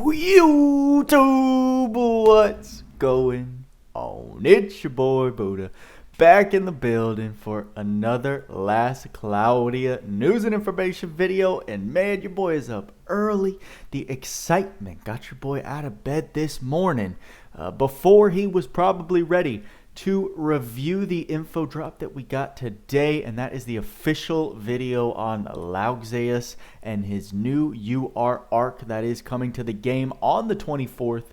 YouTube, what's going on? It's your boy Buddha, back in the building for another last Cloudia news and information video. And man, your boy is up early. The excitement got your boy out of bed this morning before he was probably ready to review the info drop that we got today, and that is the official video on Lougseus and his new UR Ark that is coming to the game on the 24th.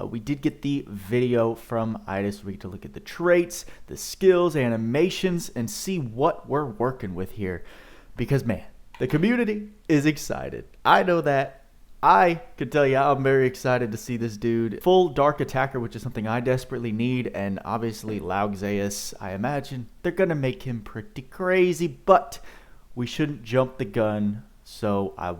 We did get the video from Idis. We get to look at the traits, the skills, animations, and see what we're working with here. Because man, the community is excited. I know that. I can tell you I'm very excited to see this dude. Full Dark Attacker, which is something I desperately need. And obviously Lougseus, I imagine they're going to make him pretty crazy. But we shouldn't jump the gun. So I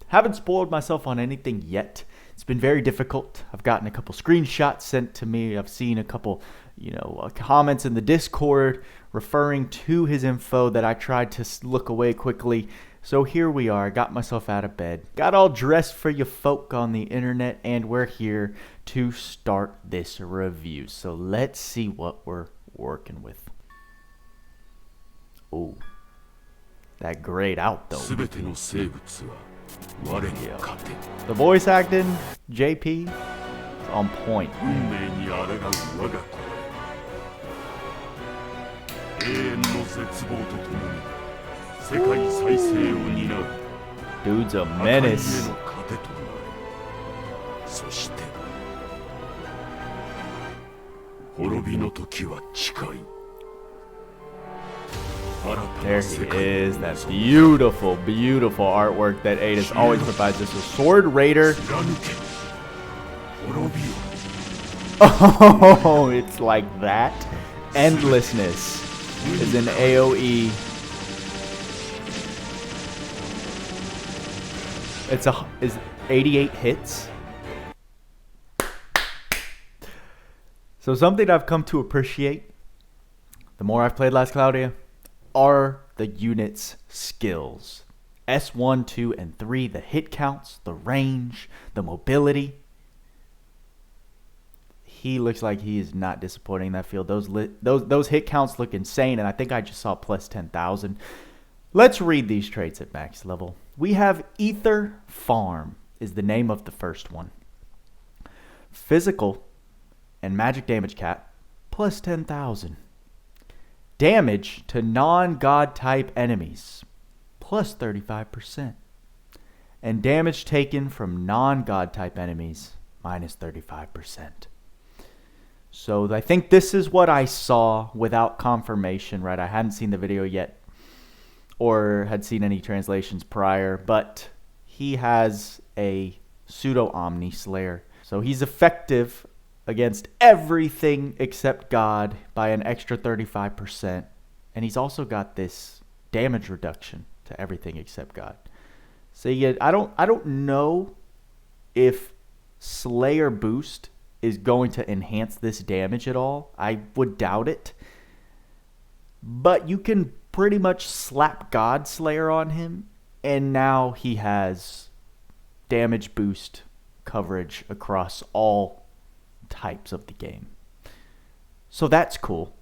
haven't spoiled myself on anything yet. It's been very difficult. I've gotten a couple screenshots sent to me. I've seen a couple, comments in the Discord referring to his info that I tried to look away quickly. So here we are, got myself out of bed, got all dressed for you folk on the internet, and we're here to start this review. So let's see what we're working with. Oh, that grayed out though. Yeah. The voice acting, JP, is on point. Dude's a menace. There he is, that beautiful, beautiful artwork that Adis always provides us with. Sword Raider. Oh, it's like that. Endlessness is an AoE. Is 88 hits. So something I've come to appreciate the more I've played Last Cloudia are the unit's skills. S1, 2, and 3, the hit counts, the range, the mobility. He looks like he is not disappointing in that field. Those hit counts look insane, and I think I just saw plus 10,000. Let's read these traits at max level. We have Ether Farm is the name of the first one. Physical and magic damage cap plus 10,000. Damage to non-god type enemies plus 35%. And damage taken from non-god type enemies minus 35%. So I think this is what I saw without confirmation, right? I hadn't seen the video yet or had seen any translations prior, but he has a pseudo-omni slayer. So he's effective against everything except God by an extra 35%. And he's also got this damage reduction to everything except God. So yeah, I don't know if Slayer Boost is going to enhance this damage at all. I would doubt it. But you can pretty much slap God Slayer on him, and now he has damage boost coverage across all types of the game. So that's cool.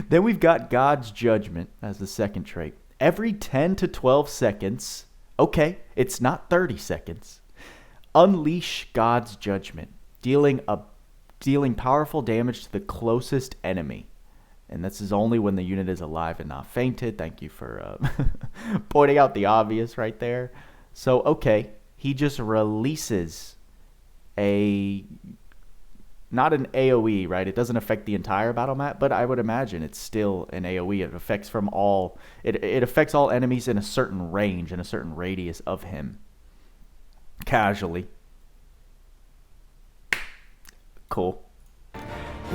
Then we've got God's Judgment as the second trait. Every 10 to 12 seconds, okay, it's not 30 seconds, unleash God's Judgment, dealing powerful damage to the closest enemy. And this is only when the unit is alive and not fainted. Thank you for pointing out the obvious right there. So, okay, he just releases not an AoE, right? It doesn't affect the entire battle map, but I would imagine it's still an AoE. It affects it affects all enemies in a certain range, in a certain radius of him. Casually. Cool.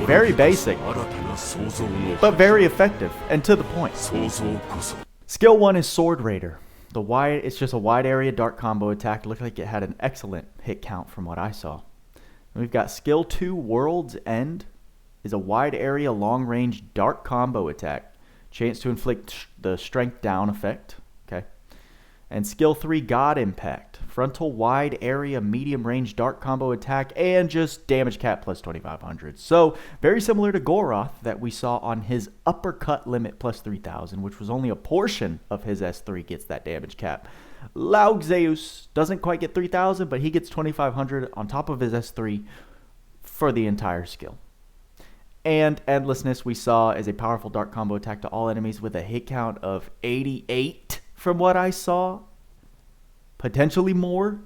Very basic, but very effective and to the point. Skill 1 is Sword Raider. It's just a wide area dark combo attack. Looked like it had an excellent hit count from what I saw. And we've got Skill 2, World's End, is a wide area long range dark combo attack. Chance to inflict the strength down effect. Okay. And skill 3, God Impact. Frontal wide area, medium range, dark combo attack, and just damage cap plus 2500. So very similar to Goroth that we saw on his uppercut limit plus 3000, which was only a portion of his S3 gets that damage cap. Lougseus doesn't quite get 3000, but he gets 2500 on top of his S3 for the entire skill. And Endlessness we saw as a powerful dark combo attack to all enemies with a hit count of 88 from what I saw. Potentially more.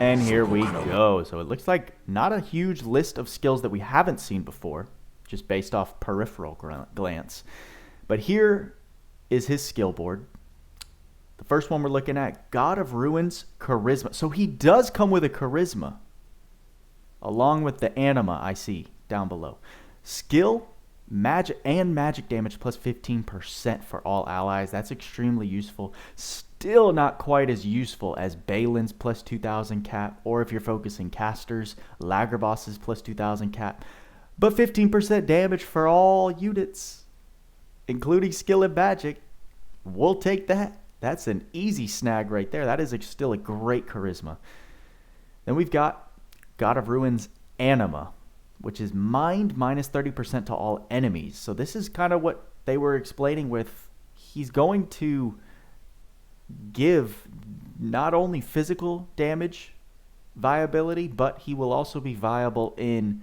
And here we go. So it looks like not a huge list of skills that we haven't seen before, just based off peripheral glance. But here is his skill board. The first one we're looking at, God of Ruins, Charisma. So he does come with a Charisma, along with the Anima I see down below. Skill, magic, and magic damage plus 15% for all allies. That's extremely useful. Still not quite as useful as Balin's plus 2000 cap, or if you're focusing casters, Lagerboss's plus 2000 cap. But 15% damage for all units, including skill and magic. We'll take that. That's an easy snag right there. That is still a great charisma. Then we've got God of Ruins Anima, which is mind minus 30% to all enemies. So this is kind of what they were explaining with, he's going to give not only physical damage viability, but he will also be viable in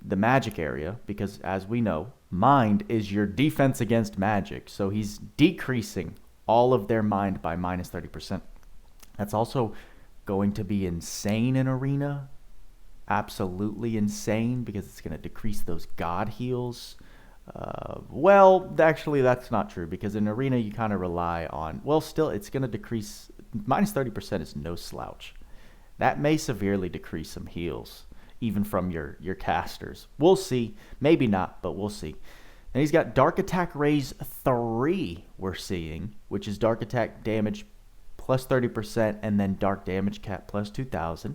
the magic area, because as we know, mind is your defense against magic. So he's decreasing all of their mind by minus 30%. That's also going to be insane in Arena. Absolutely insane, because it's going to decrease those God heals. Well, actually, that's not true, because in Arena you kind of rely on, well, still, it's going to decrease. Minus 30% is no slouch. That may severely decrease some heals, even from your casters. We'll see. Maybe not, but we'll see. And he's got Dark Attack Raise 3, we're seeing, which is Dark Attack damage plus 30%, and then Dark Damage cap plus 2000.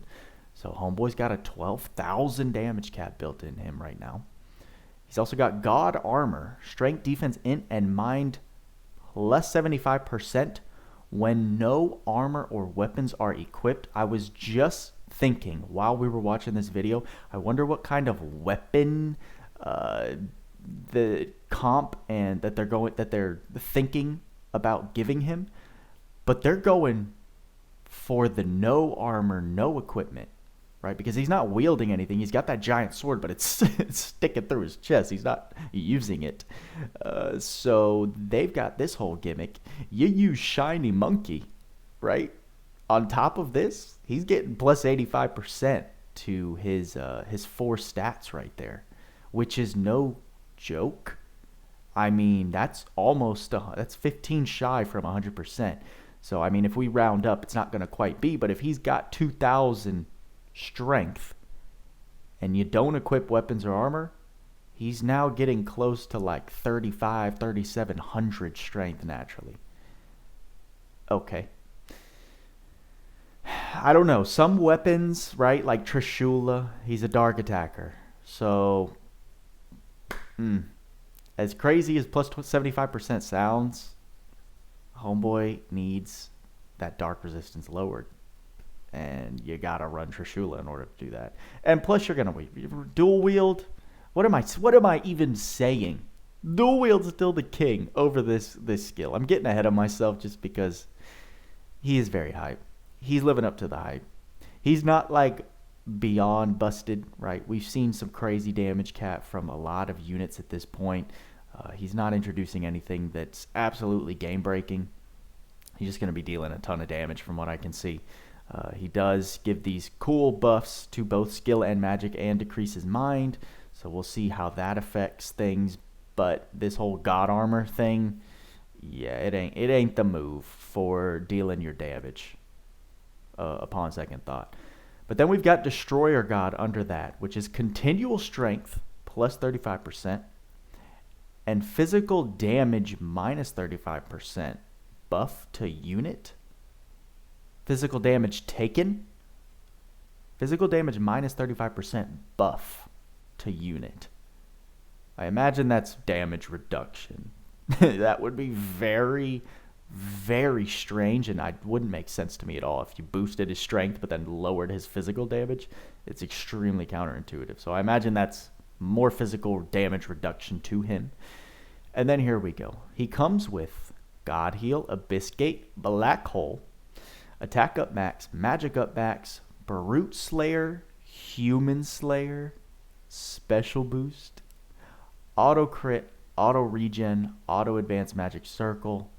So Homeboy's got a 12,000 damage cap built in him right now. He's also got God Armor, Strength, Defense, Int, and Mind plus 75% when no armor or weapons are equipped. I was just thinking while we were watching this video, I wonder what kind of weapon the comp and that they're thinking about giving him. But they're going for the no armor, no equipment. Right, because he's not wielding anything. He's got that giant sword, but it's sticking through his chest. He's not using it. So they've got this whole gimmick. You use Shiny Monkey, right? On top of this, he's getting plus 85% to his 4 stats right there, which is no joke. I mean, that's that's 15 shy from 100%. So I mean, if we round up, it's not going to quite be. But if he's got 2,000 strength and you don't equip weapons or armor, he's now getting close to like 3,700 strength naturally. Okay, I don't know, some weapons, right, like Trishula, he's a dark attacker, so as crazy as plus 75% sounds, Homeboy needs that dark resistance lowered. And you gotta run Trishula in order to do that. And plus, you're gonna dual wield. What am I even saying? Dual wield's still the king over this skill. I'm getting ahead of myself just because he is very hype. He's living up to the hype. He's not like beyond busted, right? We've seen some crazy damage cap from a lot of units at this point. He's not introducing anything that's absolutely game breaking. He's just gonna be dealing a ton of damage from what I can see. He does give these cool buffs to both skill and magic and decreases mind. So we'll see how that affects things. But this whole God Armor thing, yeah, it ain't the move for dealing your damage upon second thought. But then we've got Destroyer God under that, which is continual strength plus 35% and physical damage minus 35% buff to unit. Physical damage taken Physical damage minus 35% buff to unit. I imagine that's damage reduction. That would be very, very strange, and it wouldn't make sense to me at all. If you boosted his strength but then lowered his physical damage, it's extremely counterintuitive. So I imagine that's more physical damage reduction to him. And then here we go. He comes with God Heal, Abyss Gate, Black Hole, Attack Up Max, Magic Up Max, Brute Slayer, Human Slayer, Special Boost, Auto Crit, Auto Regen, Auto Advanced Magic Circle,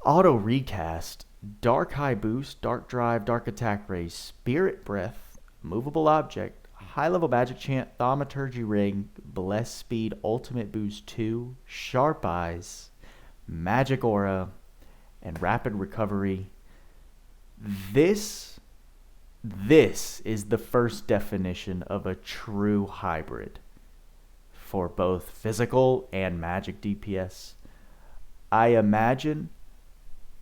Auto Recast, Dark High Boost, Dark Drive, Dark Attack Raise, Spirit Breath, Movable Object, High Level Magic Chant, Thaumaturgy Ring, Bless Speed, Ultimate Boost 2, Sharp Eyes, Magic Aura, and Rapid Recovery. This is the first definition of a true hybrid for both physical and magic DPS. I imagine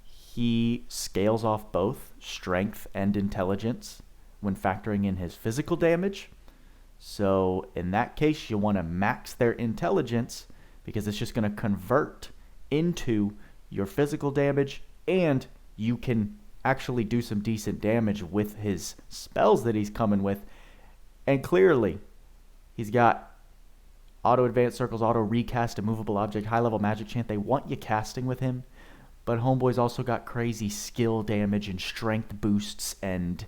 he scales off both strength and intelligence when factoring in his physical damage. So in that case, you want to max their intelligence because it's just going to convert into your physical damage, and you can actually do some decent damage with his spells that he's coming with. And clearly, he's got Auto Advanced Circles, Auto Recast, Immovable Object, High Level Magic Chant. They want you casting with him. But Homeboy's also got crazy skill damage and strength boosts and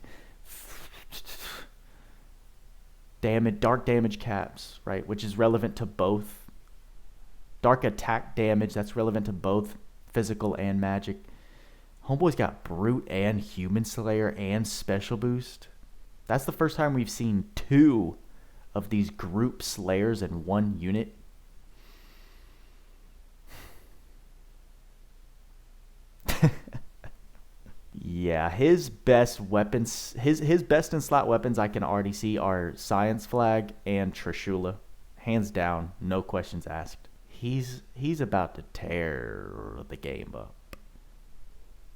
dark damage caps, right? Which is relevant to both. Dark attack damage, that's relevant to both physical and magic. Homeboy's got Brute and Human Slayer and Special Boost. That's the first time we've seen 2 of these group Slayers in one unit. Yeah, his best weapons, his best in slot weapons I can already see are Science Flag and Trishula. Hands down, no questions asked. He's about to tear the game up.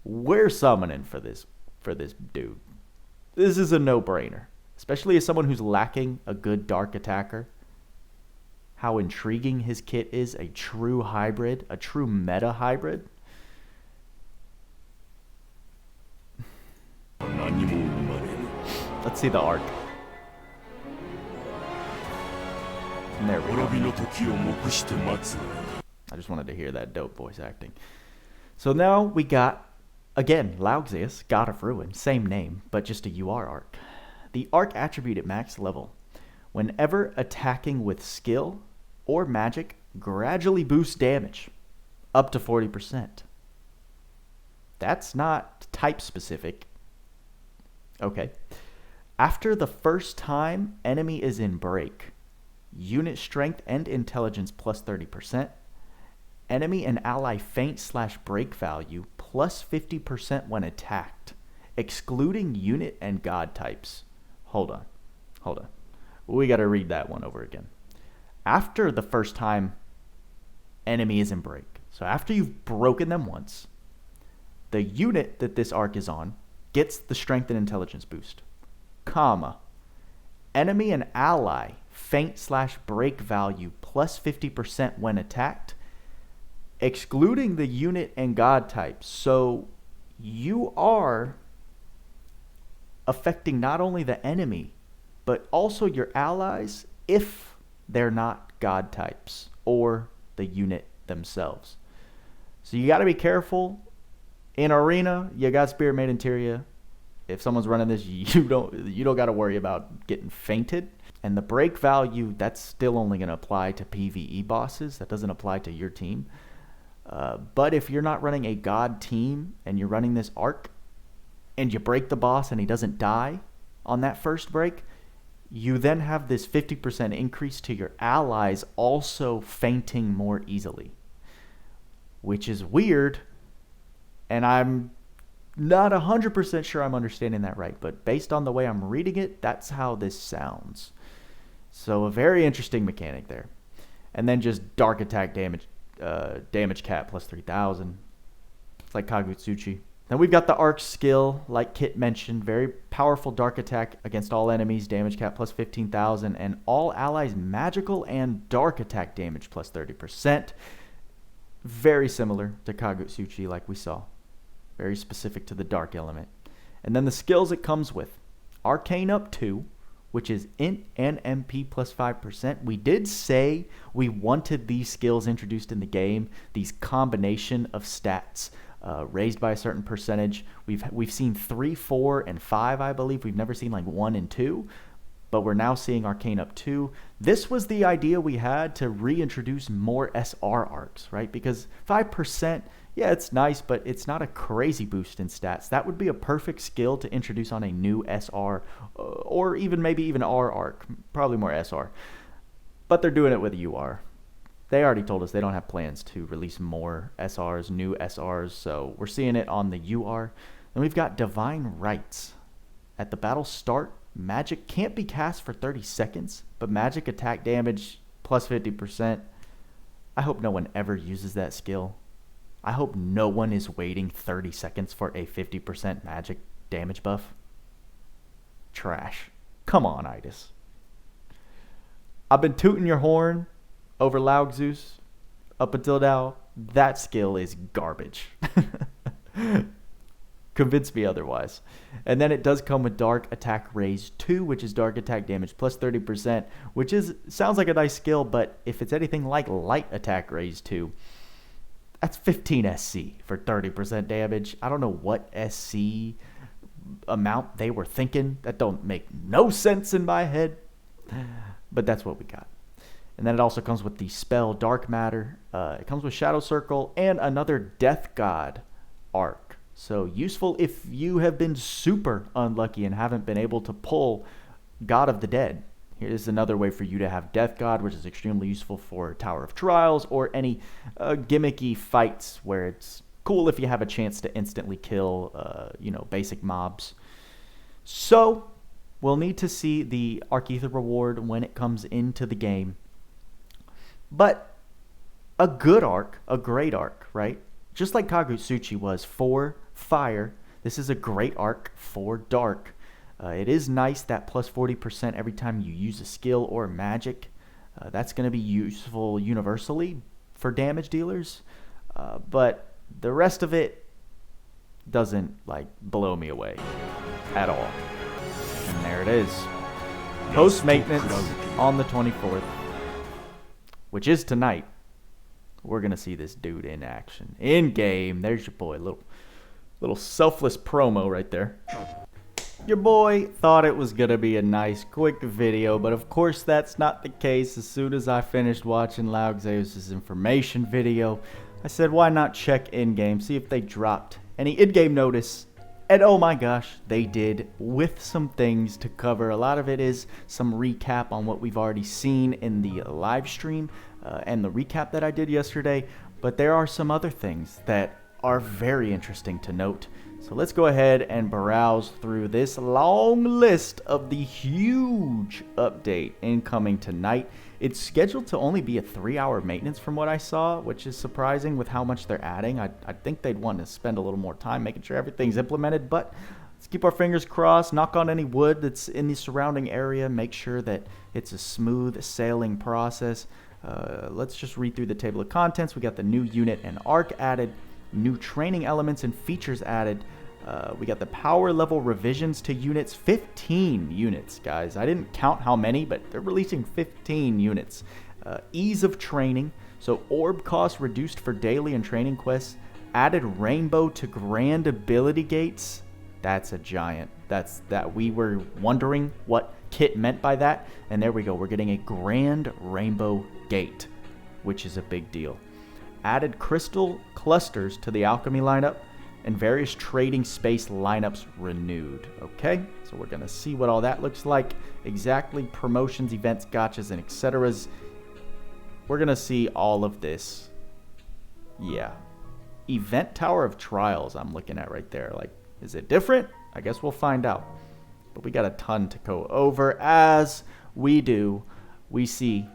We're summoning for this dude. This is a no-brainer, especially as someone who's lacking a good dark attacker. How intriguing his kit is, a true hybrid, a true meta hybrid. Let's see the Ark. And there we go. I just wanted to hear that dope voice acting. So now we got, again, Lougseus, God of Ruin, same name, but just a UR Ark. The Ark attribute at max level. Whenever attacking with skill or magic, gradually boosts damage up to 40%. That's not type specific. Okay. After the first time enemy is in break, unit strength and intelligence plus 30%. Enemy and ally feint/break value plus 50% when attacked, excluding unit and god types. Hold on. We got to read that one over again. After the first time enemy is in break, so after you've broken them once, the unit that this Ark is on gets the strength and intelligence boost, comma, enemy and ally feint/break value plus 50% when attacked, excluding the unit and god types. So you are affecting not only the enemy, but also your allies if they're not god types or the unit themselves. So you got to be careful. In Arena, you got Spirit Maiden Tyria. If someone's running this, you don't got to worry about getting feinted. And the break value, that's still only going to apply to PvE bosses. That doesn't apply to your team. But if you're not running a god team and you're running this Ark and you break the boss and he doesn't die on that first break, you then have this 50% increase to your allies also feinting more easily, which is weird. And I'm not 100% sure I'm understanding that right, but based on the way I'm reading it, that's how this sounds. So a very interesting mechanic there. And then just dark attack damage cap plus 3,000. It's like Kagutsuchi. Then we've got the Ark skill, like Kit mentioned, very powerful dark attack against all enemies, damage cap plus 15,000, and all allies magical and dark attack damage plus 30%. Very similar to Kagutsuchi like we saw. Very specific to the dark element. And then the skills it comes with. Arcane up 2, which is int and MP plus 5%. We did say we wanted these skills introduced in the game, these combination of stats raised by a certain percentage. We've seen 3, 4, and 5, I believe. We've never seen like 1 and 2, but we're now seeing Arcane up 2. This was the idea we had to reintroduce more SR arcs, right? Because 5%, yeah, it's nice, but it's not a crazy boost in stats. That would be a perfect skill to introduce on a new SR, or even maybe even R arc, probably more SR. But they're doing it with a UR. They already told us they don't have plans to release more SRs, new SRs, so we're seeing it on the UR. Then we've got Divine Rights. At the battle start, magic can't be cast for 30 seconds, but magic attack damage plus 50%. I hope no one ever uses that skill. I hope no one is waiting 30 seconds for a 50% magic damage buff. Trash. Come on, Itis. I've been tooting your horn over Lougseus up until now. That skill is garbage. Convince me otherwise. And then it does come with Dark Attack Raise 2, which is Dark Attack Damage plus 30%, which sounds like a nice skill, but if it's anything like Light Attack Raise 2, that's 15 SC for 30% damage. I don't know what SC amount they were thinking. That don't make no sense in my head, but that's what we got. And then it also comes with the spell Dark Matter. It comes with Shadow Circle and another Death God arc. So useful if you have been super unlucky and haven't been able to pull God of the Dead. Here's another way for you to have Death God, which is extremely useful for Tower of Trials or any gimmicky fights where it's cool if you have a chance to instantly kill, basic mobs. So we'll need to see the Arc Ether reward when it comes into the game. But a good arc, a great arc, right? Just like Kagutsuchi was for fire, this is a great arc for dark. It is nice that plus 40% every time you use a skill or magic. That's going to be useful universally for damage dealers. But the rest of it doesn't blow me away at all. And there it is. Post maintenance on the 24th, which is tonight. We're going to see this dude in action. In game. There's your boy. Little selfless promo right there. Your boy thought it was going to be a nice quick video, but of course that's not the case. As soon as I finished watching Lougseus' information video, I said why not check in-game, see if they dropped any in-game notice. And oh my gosh, they did, with some things to cover. A lot of it is some recap on what we've already seen in the live stream and the recap that I did yesterday, but there are some other things that are very interesting to note. So let's go ahead and browse through this long list of the huge update incoming tonight. It's scheduled to only be a 3-hour maintenance from what I saw, which is surprising with how much they're adding. I think they'd want to spend a little more time making sure everything's implemented, but let's keep our fingers crossed, knock on any wood that's in the surrounding area, make sure that it's a smooth sailing process. Let's just read through the table of contents. We got the new unit and arc added, new training elements and features added. We got the power level revisions to units, 15 units, guys. I didn't count how many, but they're releasing 15 units. Ease of training, so orb cost reduced for daily and training quests, added rainbow to grand ability gates. That's a giant. That we were wondering what Kit meant by that, and there we go. We're getting a grand rainbow gate, which is a big deal. Added crystal clusters to the alchemy lineup, and various trading space lineups renewed. Okay, so we're gonna see what all that looks like. Exactly, promotions, events, gachas, and etceteras. We're gonna see all of this. Yeah. Event Tower of Trials I'm looking at right there. Is it different? I guess we'll find out. But we got a ton to go over. As we do, we see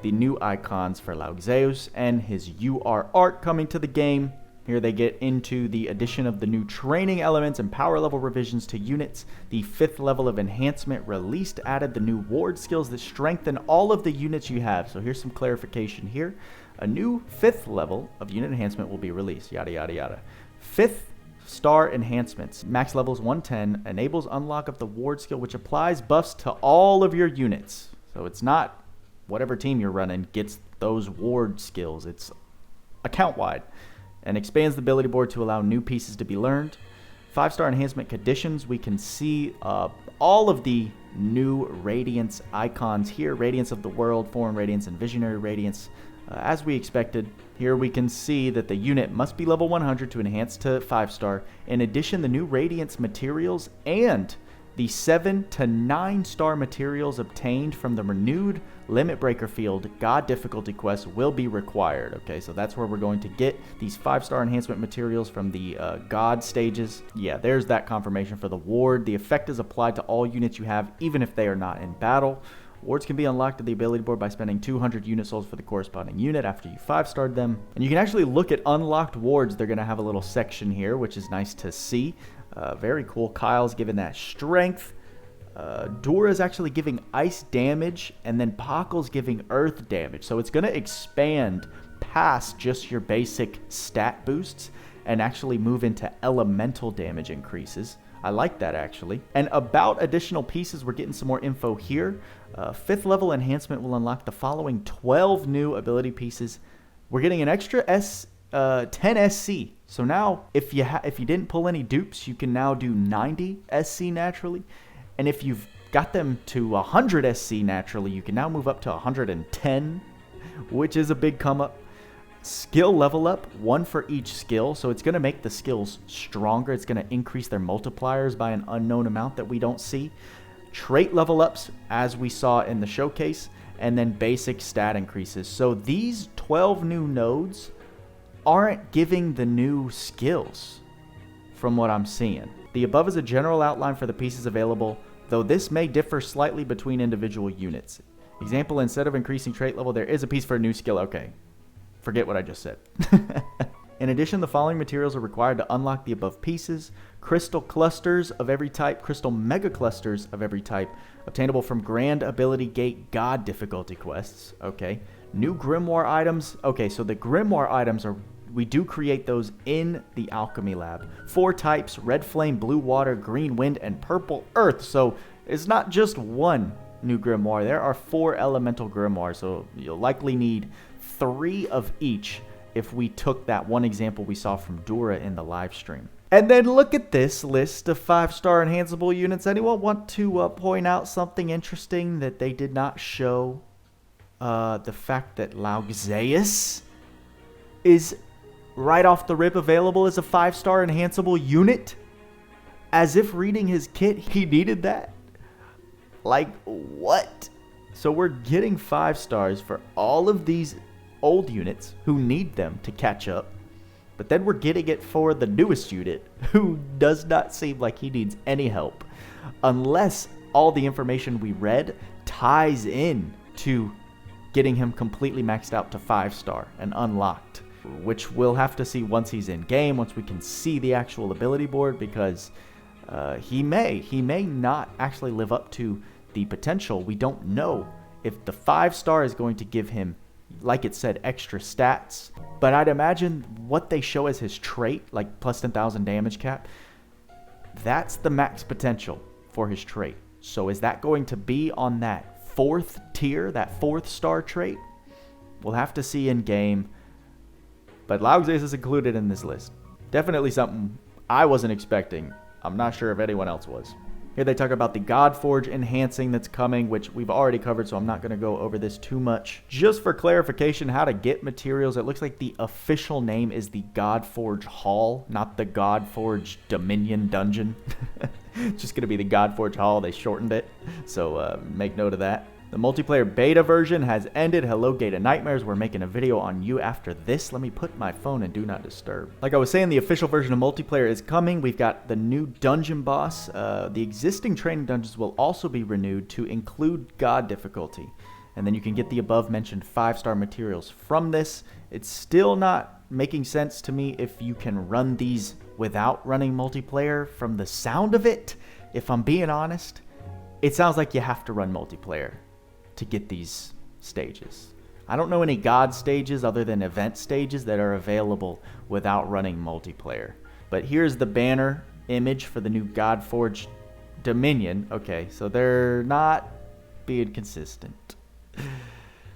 the new icons for Lougseus and his UR art coming to the game. Here they get into the addition of the new training elements and power level revisions to units. The 5th level of enhancement released added the new ward skills that strengthen all of the units you have. So here's some clarification here. A new 5th level of unit enhancement will be released, yada yada yada. 5th star enhancements, max levels 110, enables unlock of the ward skill which applies buffs to all of your units. So it's not whatever team you're running gets those ward skills, it's account wide. And expands the ability board to allow new pieces to be learned. 5-star enhancement conditions, we can see all of the new Radiance icons here. Radiance of the World, Foreign Radiance, and Visionary Radiance. As we expected, here we can see that the unit must be level 100 to enhance to 5-star. In addition, the new Radiance materials and the 7 to 9-star materials obtained from the renewed Limit Breaker Field God difficulty quest will be required. Okay, so that's where we're going to get these 5-star enhancement materials from the God stages. Yeah, there's that confirmation for the ward. The effect is applied to all units you have, even if they are not in battle. Wards can be unlocked at the ability board by spending 200 unit souls for the corresponding unit after you 5-starred them. And you can actually look at unlocked wards. They're going to have a little section here, which is nice to see. Very cool. Kyle's given that strength. Dora's actually giving ice damage, and then Pockle's giving earth damage. So it's going to expand past just your basic stat boosts and actually move into elemental damage increases. I like that, actually. And about additional pieces, we're getting some more info here. 5th level enhancement will unlock the following 12 new ability pieces. We're getting an extra 10 SC. So now, if you didn't pull any dupes, you can now do 90 SC naturally. And if you've got them to 100 SC naturally, you can now move up to 110, which is a big come up. Skill level up, 1 for each skill, so it's going to make the skills stronger. It's going to increase their multipliers by an unknown amount that we don't see. Trait level ups, as we saw in the showcase, and then basic stat increases. So these 12 new nodes aren't giving the new skills from what I'm seeing. The above is a general outline for the pieces available, though this may differ slightly between individual units. Example, instead of increasing trait level, there is a piece for a new skill. Okay. Forget what I just said. In addition, the following materials are required to unlock the above pieces. Crystal clusters of every type, crystal mega clusters of every type, obtainable from Grand Ability Gate God difficulty quests. Okay. New Grimoire items. Okay, so the Grimoire items are, we do create those in the Alchemy Lab. 4 types, red flame, blue water, green wind, and purple earth. So it's not just one new Grimoire. There are 4 elemental Grimoires, so you'll likely need 3 of each if we took that one example we saw from Dora in the live stream. And then look at this list of 5-star enhanceable units. Anyone want to point out something interesting that they did not show? The fact that Lougseus is right off the rip available as a 5-star enhanceable unit? As if reading his kit, he needed that? Like, what? So we're getting 5 stars for all of these old units who need them to catch up. But then we're getting it for the newest unit who does not seem like he needs any help. Unless all the information we read ties in to getting him completely maxed out to 5-star and unlocked. Which we'll have to see once he's in game, once we can see the actual ability board, because he may not actually live up to the potential. We don't know if the 5-star is going to give him, like it said, extra stats. But I'd imagine what they show as his trait, like plus 10,000 damage cap, that's the max potential for his trait. So is that going to be on that 4th tier, that 4th star trait? We'll have to see in game. But Lougseus is included in this list. Definitely something I wasn't expecting. I'm not sure if anyone else was. Here they talk about the Godforge enhancing that's coming, which we've already covered, so I'm not going to go over this too much. Just for clarification, how to get materials, it looks like the official name is the Godforge Hall, not the Godforge Dominion Dungeon. It's just going to be the Godforge Hall. They shortened it, so make note of that. The multiplayer beta version has ended. Hello, Gate of Nightmares. We're making a video on you after this. Let me put my phone in Do Not Disturb. Like I was saying, the official version of multiplayer is coming. We've got the new dungeon boss. The existing training dungeons will also be renewed to include God difficulty. And then you can get the above mentioned 5-star materials from this. It's still not making sense to me if you can run these without running multiplayer. From the sound of it, if I'm being honest, it sounds like you have to run multiplayer to get these stages. I don't know any god stages other than event stages that are available without running multiplayer. But here's the banner image for the new Godforge Dominion. Okay, so they're not being consistent.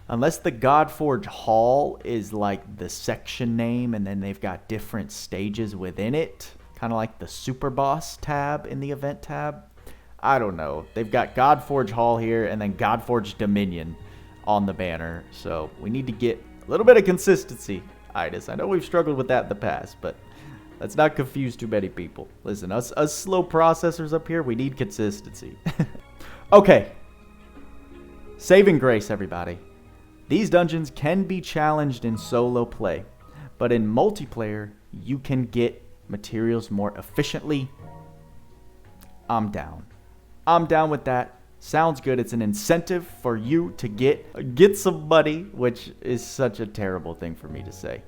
Unless the Godforge Hall is like the section name and then they've got different stages within it. Kind of like the Super Boss tab in the event tab. I don't know. They've got Godforge Hall here and then Godforge Dominion on the banner. So we need to get a little bit of consistency, Itis. I know we've struggled with that in the past, but let's not confuse too many people. Listen, us slow processors up here, we need consistency. Okay. Saving grace, everybody. These dungeons can be challenged in solo play, but in multiplayer, you can get materials more efficiently. I'm down. I'm down with that. Sounds good. It's an incentive for you to get some money, which is such a terrible thing for me to say.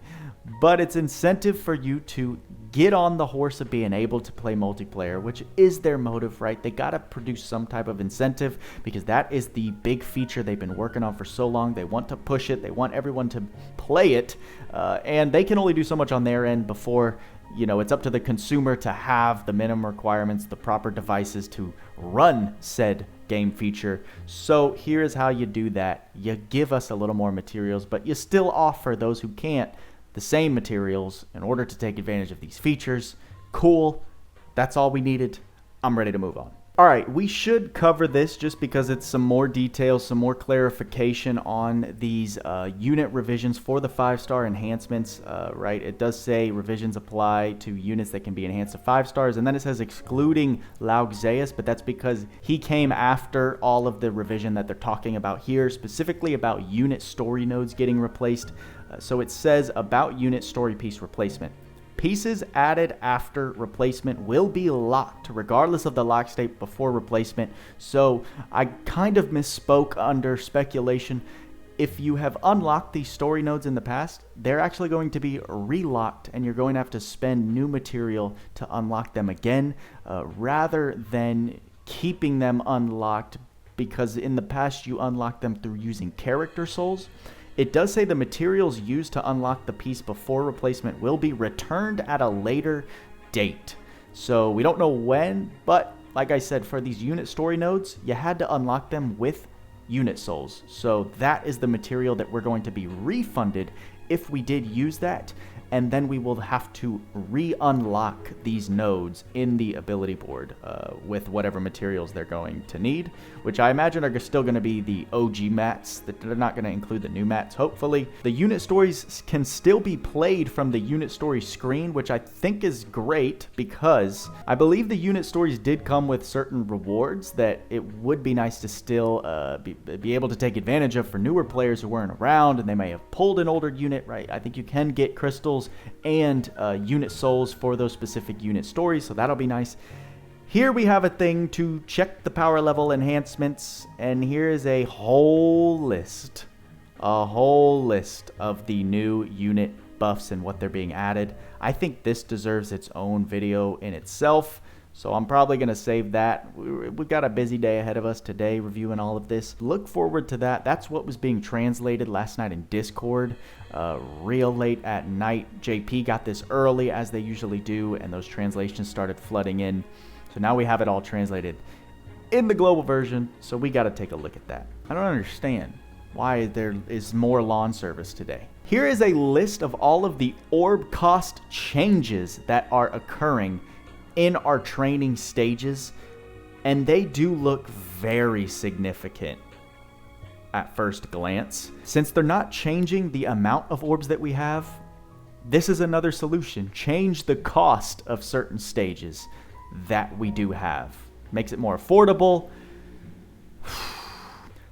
But it's incentive for you to get on the horse of being able to play multiplayer, which is their motive, right? They got to produce some type of incentive because that is the big feature they've been working on for so long. They want to push it. They want everyone to play it. And they can only do so much on their end before, it's up to the consumer to have the minimum requirements, the proper devices to run said game feature. So here's how you do that. You give us a little more materials, but you still offer those who can't the same materials in order to take advantage of these features. Cool. That's all we needed. I'm ready to move on. All right, we should cover this just because it's some more details, some more clarification on these unit revisions for the 5-star enhancements, right? It does say revisions apply to units that can be enhanced to 5 stars, and then it says excluding Lougseus, but that's because he came after all of the revision that they're talking about here, specifically about unit story nodes getting replaced. So it says about unit story piece replacement. Pieces added after replacement will be locked regardless of the lock state before replacement. So I kind of misspoke under speculation. If you have unlocked these story nodes in the past, they're actually going to be relocked and you're going to have to spend new material to unlock them again, rather than keeping them unlocked, because in the past you unlocked them through using character souls. It does say the materials used to unlock the piece before replacement will be returned at a later date. So we don't know when, but like I said, for these unit story nodes, you had to unlock them with unit souls. So that is the material that we're going to be refunded if we did use that. And then we will have to re-unlock these nodes in the ability board with whatever materials they're going to need, which I imagine are still going to be the OG mats. That they're not going to include the new mats, hopefully. The unit stories can still be played from the unit story screen, which I think is great because I believe the unit stories did come with certain rewards that it would be nice to still be able to take advantage of for newer players who weren't around and they may have pulled an older unit, right? I think you can get crystals and unit souls for those specific unit stories, so that'll be nice. Here we have a thing to check the power level enhancements, and here is a whole list of the new unit buffs and what they're being added. I think this deserves its own video in itself, so I'm probably going to save that. We've got a busy day ahead of us today reviewing all of this. Look forward to that. That's what was being translated last night in Discord. Real late at night. JP got this early, as they usually do, and those translations started flooding in. So now we have it all translated in the global version, so we got to take a look at that. I don't understand why there is more lawn service today. Here is a list of all of the orb cost changes that are occurring in our training stages, and they do look very significant at first glance. Since they're not changing the amount of orbs that we have, this is another solution. Change the cost of certain stages that we do have. Makes it more affordable.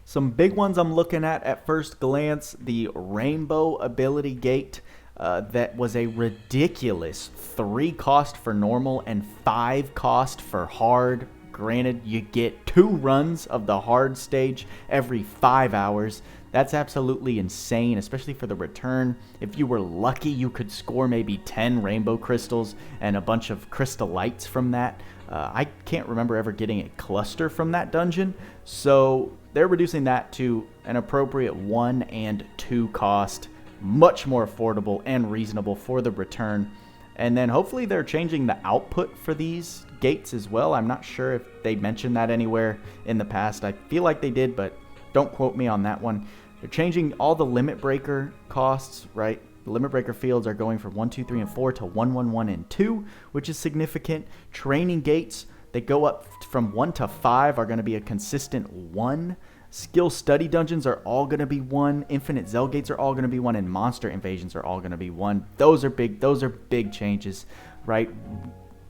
Some big ones I'm looking at first glance: the Rainbow Ability Gate. That was a ridiculous 3 cost for normal and 5 cost for hard. Granted, you get 2 runs of the hard stage every 5 hours. That's absolutely insane, especially for the return. If you were lucky, you could score maybe 10 rainbow crystals and a bunch of crystallites from that. I can't remember ever getting a cluster from that dungeon, so they're reducing that to an appropriate 1 and 2 cost, much more affordable and reasonable for the return. And then hopefully they're changing the output for these gates as well. I'm not sure if they mentioned that anywhere in the past. I feel like they did, but don't quote me on that one. They're changing all the limit breaker costs, right? The limit breaker fields are going from 1, 2, 3, and 4 to 1, 1, 1, and 2, which is significant. Training gates, they go up from 1 to 5, are going to be a consistent 1. Skill study dungeons are all going to be 1. Infinite Zell gates are all going to be 1, and monster invasions are all going to be 1. Those are big changes, right?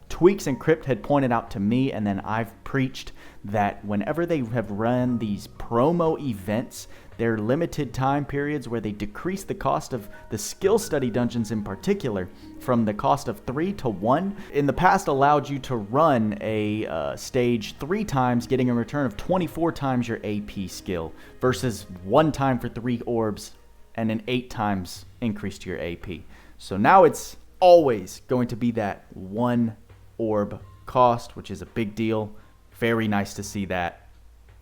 Tweaks and Crypt had pointed out to me, and then I've preached that whenever they have run these promo events, they're limited time periods where they decrease the cost of the skill study dungeons in particular from the cost of 3 to 1. In the past, allowed you to run a stage 3 times, getting a return of 24 times your AP skill versus 1 time for 3 orbs and an 8 times increase to your AP. So now it's always going to be that 1 orb cost, which is a big deal. Very nice to see that.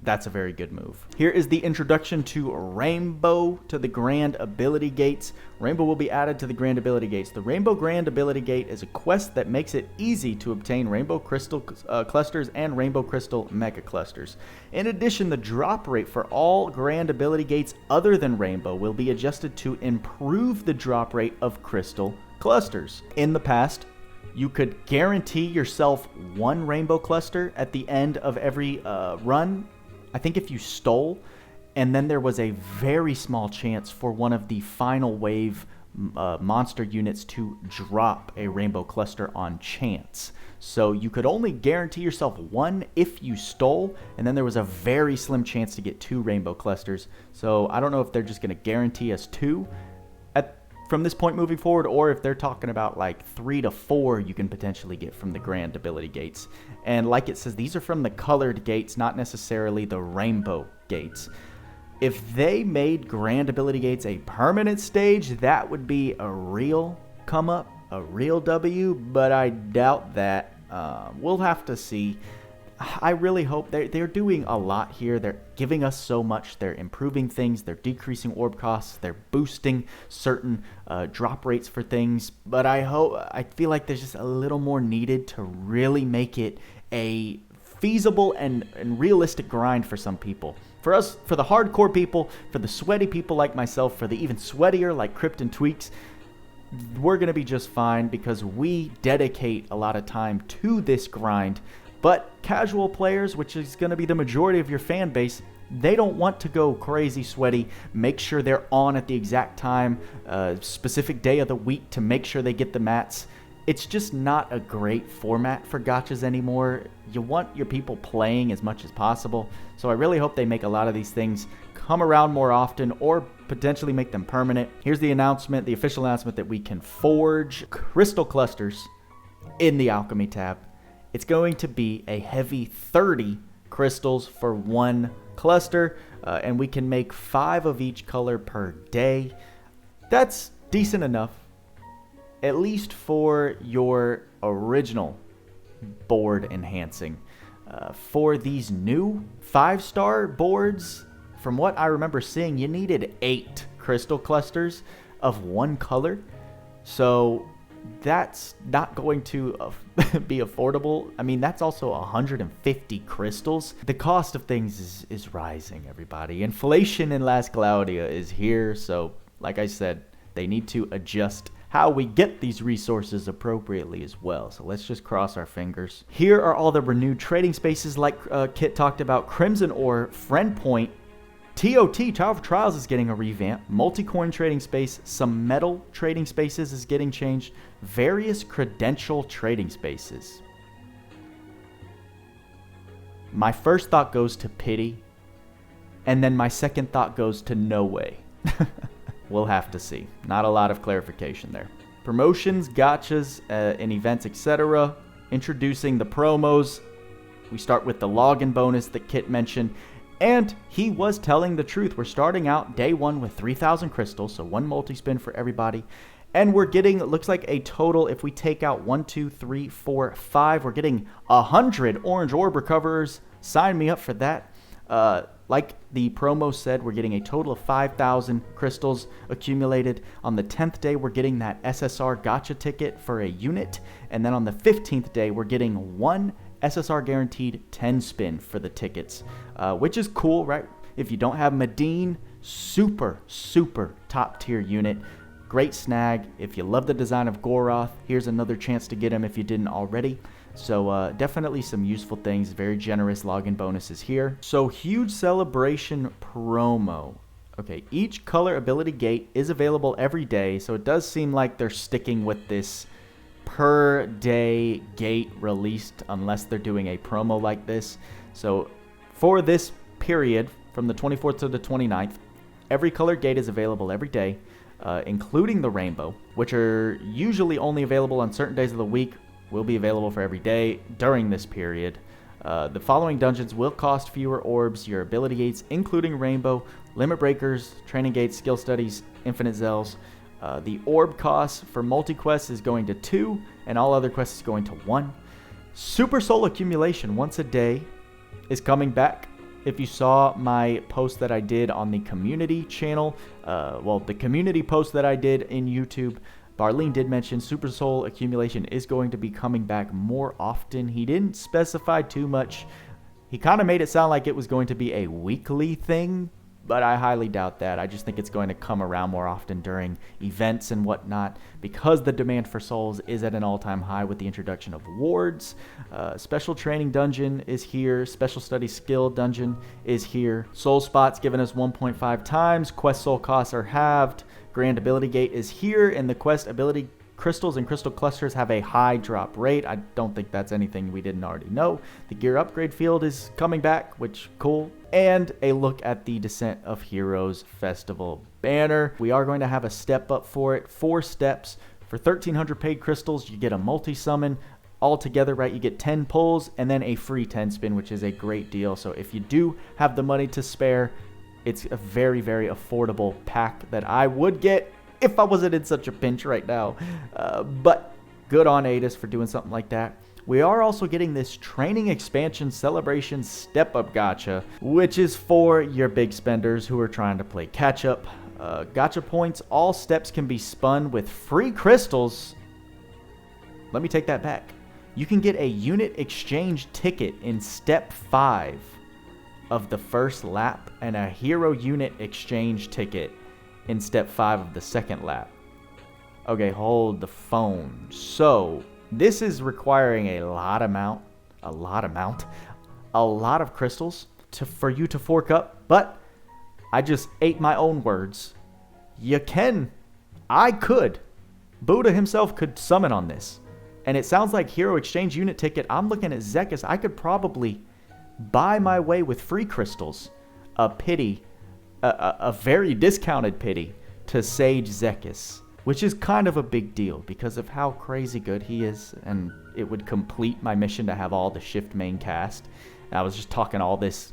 That's a very good move. Here is the introduction to Rainbow to the Grand Ability Gates. Rainbow will be added to the Grand Ability Gates. The Rainbow Grand Ability Gate is a quest that makes it easy to obtain Rainbow Crystal clusters and Rainbow Crystal Mega Clusters. In addition, the drop rate for all Grand Ability Gates other than Rainbow will be adjusted to improve the drop rate of Crystal Clusters. In the past, you could guarantee yourself 1 Rainbow Cluster at the end of every run, I think if you stole, and then there was a very small chance for one of the final wave monster units to drop a Rainbow Cluster on chance. So you could only guarantee yourself 1 if you stole, and then there was a very slim chance to get 2 Rainbow Clusters. So I don't know if they're just going to guarantee us 2 from this point moving forward, or if they're talking about like 3 to 4 you can potentially get from the Grand Ability Gates. And like it says, these are from the colored gates, not necessarily the rainbow gates. If they made Grand Ability Gates a permanent stage, that would be a real come up, a real W, but I doubt that. We'll have to see. I really hope they're doing a lot here. They're giving us so much. They're improving things. They're decreasing orb costs. They're boosting certain drop rates for things. But I feel like there's just a little more needed to really make it a feasible and realistic grind for some people. For us, for the hardcore people, for the sweaty people like myself, for the even sweatier like Crypt and Tweaks, we're going to be just fine because we dedicate a lot of time to this grind. But casual players, which is going to be the majority of your fan base, they don't want to go crazy sweaty, make sure they're on at the exact time, specific day of the week to make sure they get the mats. It's just not a great format for gachas anymore. You want your people playing as much as possible. So I really hope they make a lot of these things come around more often or potentially make them permanent. Here's the announcement, the official announcement that we can forge crystal clusters in the alchemy tab. It's going to be a heavy 30 crystals for 1 cluster, and we can make 5 of each color per day. That's decent enough, at least for your original board enhancing. For these new 5-star boards, from what I remember seeing, you needed 8 crystal clusters of 1 color. So that's not going to be affordable. I mean, that's also 150 crystals. The cost of things is rising, everybody. Inflation in Last Cloudia is here. So, like I said, they need to adjust how we get these resources appropriately as well. So let's just cross our fingers. Here are all the renewed trading spaces like Kit talked about. Crimson Ore, Friend Point, TOT, Tower of Trials is getting a revamp. Multi-coin trading space, some metal trading spaces is getting changed. Various credential trading spaces. My first thought goes to pity. And then my second thought goes to no way. We'll have to see. Not a lot of clarification there. Promotions, gachas, and events, etc. Introducing the promos. We start with the login bonus that Kit mentioned. And he was telling the truth. We're starting out day 1 with 3,000 crystals, so 1 multi-spin for everybody. And we're getting, it looks like a total, if we take out 1, 2, 3, 4, 5, we're getting 100 orange orb recoverers. Sign me up for that. Like the promo said, we're getting a total of 5,000 crystals accumulated. On the 10th day, we're getting that SSR gacha ticket for a unit. And then on the 15th day, we're getting 1 SSR guaranteed 10 spin for the tickets, which is cool, right? If you don't have Medine, super top tier unit. Great snag. If you love the design of Goroth, here's another chance to get him if you didn't already. So definitely some useful things. Very generous login bonuses here. So huge celebration promo. Okay, each color ability gate is available every day. So it does seem like they're sticking with this per day gate released unless they're doing a promo like this. So for this period from the 24th to the 29th, every color gate is available every day. Including the rainbow, which are usually only available on certain days of the week, will be available for every day during this period. The following dungeons will cost fewer orbs. Your ability gates, including rainbow, limit breakers, training gates, skill studies, infinite zells. The orb cost for multi-quests is going to 2, and all other quests is going to 1. Super Soul accumulation once a day is coming back. If you saw my post that I did on the community channel, the community post that I did in YouTube, Barlene did mention Super Soul accumulation is going to be coming back more often. He didn't specify too much. He kind of made it sound like it was going to be a weekly thing, but I highly doubt that. I just think it's going to come around more often during events and whatnot because the demand for souls is at an all-time high with the introduction of wards. Special training dungeon is here. Special study skill dungeon is here. Soul spots giving us 1.5 times. Quest soul costs are halved. Grand ability gate is here, and the quest ability crystals and crystal clusters have a high drop rate. I don't think that's anything we didn't already know. The gear upgrade field is coming back, which cool. And a look at the Descent of Heroes Festival banner. We are going to have a step up for it. 4 steps. For 1,300 paid crystals, you get a multi-summon. All together, right, you get 10 pulls and then a free 10 spin, which is a great deal. So if you do have the money to spare, it's a very affordable pack that I would get if I wasn't in such a pinch right now. But good on Adis for doing something like that. We are also getting this training expansion celebration step up gacha, which is for your big spenders who are trying to play catch up. Gacha points, all steps can be spun with free crystals. Let me take that back. You can get a unit exchange ticket in step 5 of the first lap and a hero unit exchange ticket in step 5 of the second lap. Okay, hold the phone. So this is requiring a lot of crystals for you to fork up, but I just ate my own words. Buddha himself could summon on this. And it sounds like hero exchange unit ticket. I'm looking at Gachas. I could probably buy my way with free crystals. A very discounted pity to Sage Gachas, which is kind of a big deal because of how crazy good he is, and it would complete my mission to have all the shift main cast. And I was just talking all this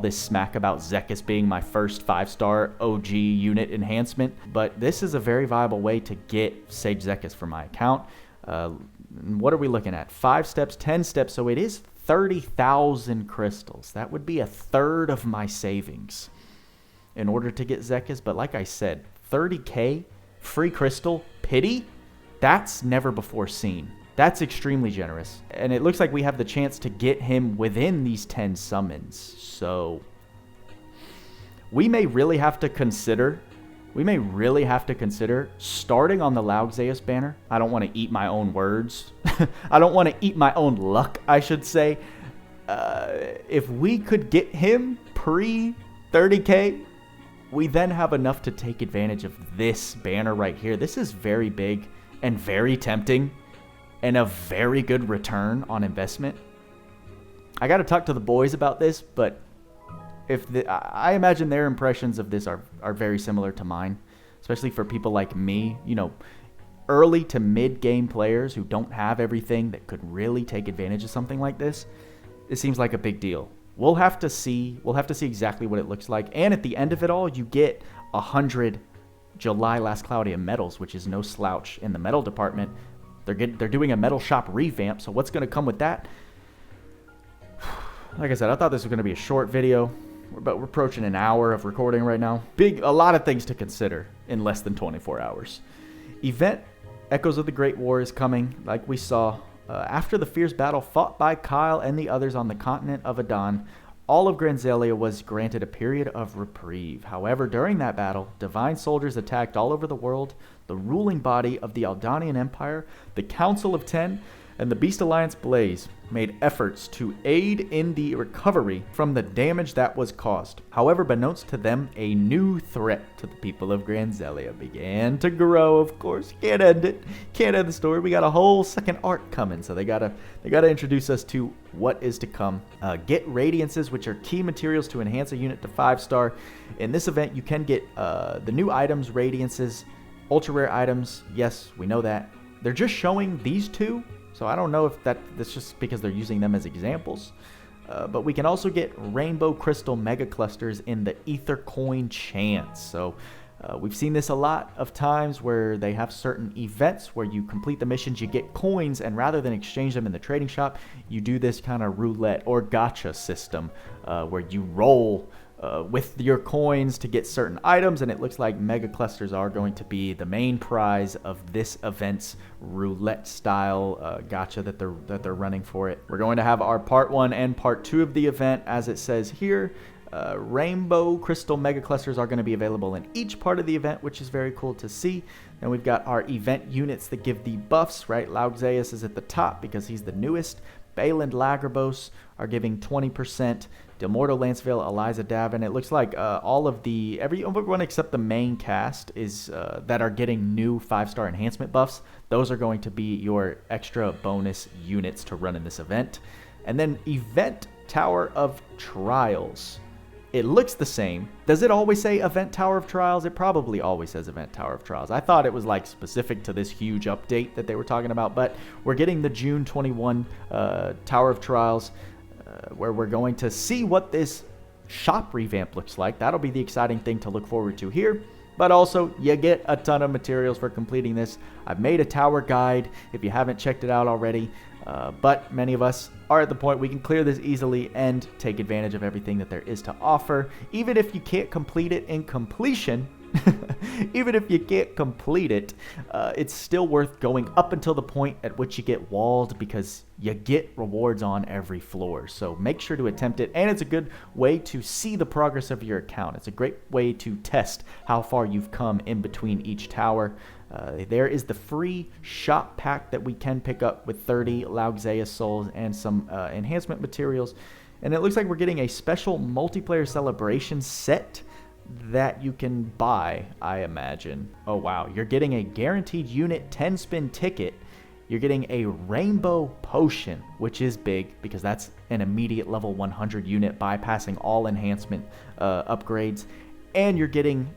smack about Gachas being my first 5-star OG unit enhancement, but this is a very viable way to get Sage Gachas for my account. What are we looking at? 5 steps, 10 steps, so it is 30,000 crystals. That would be a third of my savings in order to get Gachas. But like I said, 30k free crystal pity, that's never before seen. That's extremely generous. And it looks like we have the chance to get him within these 10 summons. So we may really have to consider starting on the Lougseus banner. I don't want to eat my own words. I don't want to eat my own luck, I should say. If we could get him pre 30k, we then have enough to take advantage of this banner right here. This is very big and very tempting and a very good return on investment. I got to talk to the boys about this, but I imagine their impressions of this are very similar to mine, especially for people like me, early to mid-game players who don't have everything that could really take advantage of something like this. It seems like a big deal. We'll have to see exactly what it looks like. And at the end of it all, you get 100 July Last Cloudia medals, which is no slouch in the metal department. They're doing a metal shop revamp, so what's going to come with that? Like I said, I thought this was going to be a short video, but we're approaching an hour of recording right now. A lot of things to consider in less than 24 hours. Event Echoes of the Great War is coming, like we saw. After the fierce battle fought by Kyle and the others on the continent of Adon, all of Granzelia was granted a period of reprieve. However, during that battle, divine soldiers attacked all over the world. The ruling body of the Aldanian Empire, the Council of Ten, and the Beast Alliance Blaze made efforts to aid in the recovery from the damage that was caused. However, beknownst to them, a new threat to the people of Granzelia began to grow. Of course, can't end it. Can't end the story. We got a whole second arc coming, so they gotta introduce us to what is to come. Get radiances, which are key materials to enhance a unit to 5-star. In this event, you can get the new items, radiances, ultra rare items. Yes, we know that. They're just showing these two. So I don't know if that's just because they're using them as examples. But we can also get rainbow crystal mega clusters in the ether coin chance. So we've seen this a lot of times where they have certain events where you complete the missions, you get coins, and rather than exchange them in the trading shop, you do this kind of roulette or gacha system where you roll with your coins to get certain items, and it looks like mega clusters are going to be the main prize of this event's roulette style gacha that they're running for it. We're going to have our part 1 and part 2 of the event, as it says here. Rainbow crystal mega clusters are going to be available in each part of the event, which is very cool to see. Then we've got our event units that give the buffs, right? Lougseus is at the top because he's the newest. Bale and Lagrabos are giving 20%. Demorto Lanceville, Eliza Davin. It looks like everyone except the main cast is that are getting new 5-star enhancement buffs. Those are going to be your extra bonus units to run in this event. And then Event Tower of Trials. It looks the same. Does it always say Event Tower of Trials? It probably always says Event Tower of Trials. I thought it was like specific to this huge update that they were talking about, but we're getting the June 21 Tower of Trials, where we're going to see what this shop revamp looks like. That'll be the exciting thing to look forward to here. But also, you get a ton of materials for completing this. I've made a tower guide if you haven't checked it out already. But many of us are at the point we can clear this easily and take advantage of everything that there is to offer. Even if you can't complete it in completion, even if you can't complete it, it's still worth going up until the point at which you get walled, because you get rewards on every floor. So make sure to attempt it, and it's a good way to see the progress of your account. It's a great way to test how far you've come in between each tower. There is the free shop pack that we can pick up with 30 Lougseus souls and some enhancement materials. And it looks like we're getting a special multiplayer celebration set that you can buy, I imagine. Oh wow, you're getting a guaranteed unit 10-spin ticket. You're getting a rainbow potion, which is big because that's an immediate level 100 unit bypassing all enhancement upgrades. And you're getting,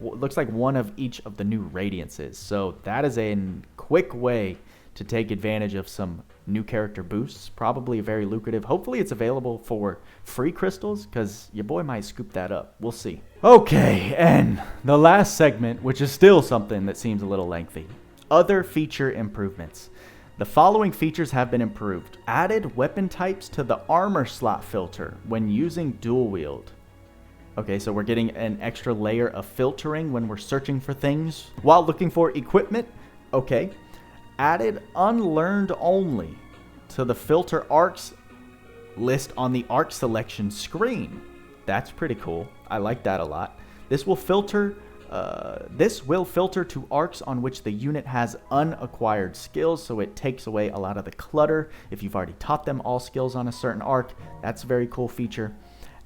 looks like one of each of the new radiances. So that is a quick way to take advantage of some new character boosts. Probably very lucrative. Hopefully it's available for free crystals, because your boy might scoop that up. We'll see. Okay, and the last segment, which is still something that seems a little lengthy. Other feature improvements. The following features have been improved. Added weapon types to the armor slot filter when using dual wield. Okay, so we're getting an extra layer of filtering when we're searching for things while looking for equipment. Okay. Added unlearned only to the filter arcs list on the arc selection screen. That's pretty cool. I like that a lot. This will filter to arcs on which the unit has unacquired skills, so it takes away a lot of the clutter. If you've already taught them all skills on a certain arc, that's a very cool feature.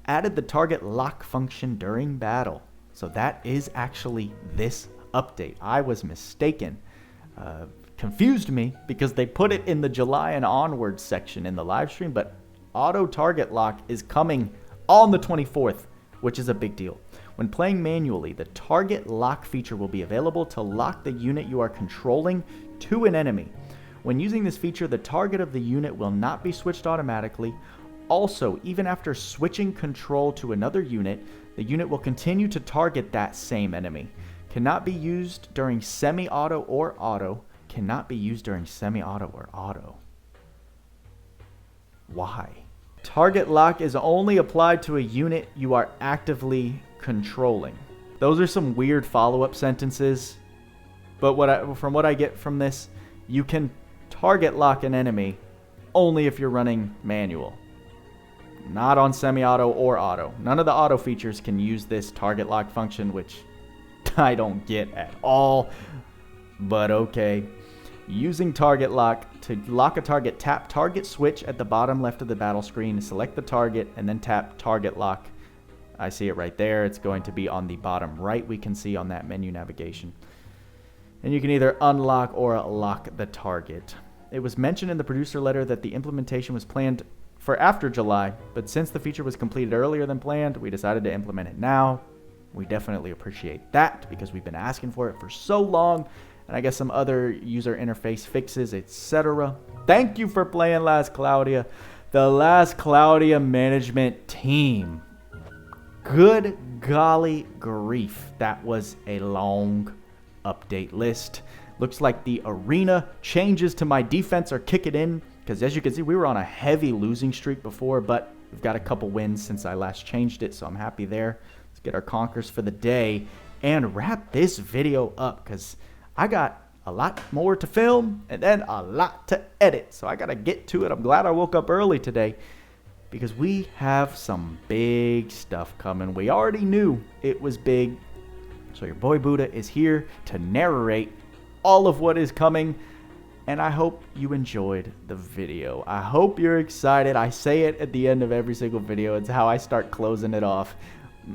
Added the target lock function during battle. So that is actually this update. I was mistaken. Confused me because they put it in the July and onward section in the live stream, but auto target lock is coming on the 24th, which is a big deal. When playing manually, the target lock feature will be available to lock the unit you are controlling to an enemy. When using this feature, the target of the unit will not be switched automatically. Also, even after switching control to another unit, the unit will continue to target that same enemy. Cannot be used during semi-auto or auto. Cannot be used during semi-auto or auto. Why? Target lock is only applied to a unit you are actively controlling. Those are some weird follow-up sentences, but from what I get from this, you can target lock an enemy only if you're running manual. Not on semi-auto or auto. None of the auto features can use this target lock function, which I don't get at all, but okay. Using target lock. To lock a target, tap target switch at the bottom left of the battle screen, select the target, and then tap target lock. I see it right there. It's going to be on the bottom right, we can see on that menu navigation. And you can either unlock or lock the target. It was mentioned in the producer letter that the implementation was planned for after July, but since the feature was completed earlier than planned, we decided to implement it now. We definitely appreciate that because we've been asking for it for so long, and I guess some other user interface fixes, etc. Thank you for playing Last Cloudia. The Last Cloudia management team. Good golly grief. That was a long update list. Looks like the arena changes to my defense are kicking in, because as you can see, we were on a heavy losing streak before, but we've got a couple wins since I last changed it, so I'm happy there. Let's get our conquers for the day and wrap this video up, because I got a lot more to film and then a lot to edit, so I gotta get to it. I'm glad I woke up early today because we have some big stuff coming. We already knew it was big, so your boy Buddha is here to narrate all of what is coming, and I hope you enjoyed the video. I hope you're excited. I say it at the end of every single video. It's how I start closing it off.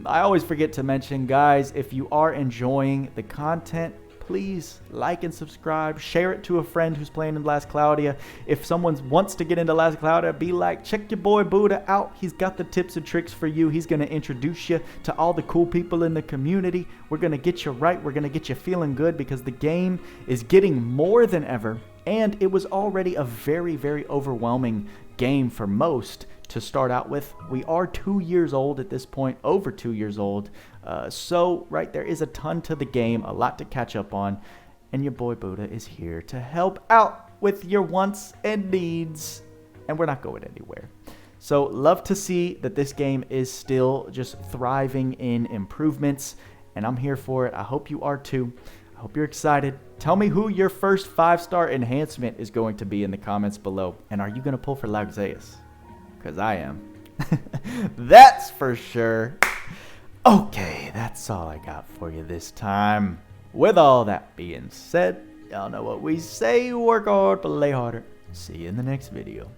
I always forget to mention, guys, if you are enjoying the content, please like and subscribe. Share it to a friend who's playing in Last Cloudia. If someone wants to get into Last Cloudia, be like, check your boy Buddha out. He's got the tips and tricks for you. He's going to introduce you to all the cool people in the community. We're going to get you right. We're going to get you feeling good because the game is getting more than ever. And it was already a very, very overwhelming game for most to start out with. We are 2 years old at this point, over 2 years old. So, right, there is a ton to the game, a lot to catch up on. And your boy Buddha is here to help out with your wants and needs. And we're not going anywhere. So, love to see that this game is still just thriving in improvements. And I'm here for it. I hope you are too. I hope you're excited. Tell me who your first 5-star enhancement is going to be in the comments below. And are you going to pull for Lougseus? Because I am. That's for sure. Okay, that's all I got for you this time. With all that being said, y'all know what we say. Work hard, play harder. See you in the next video.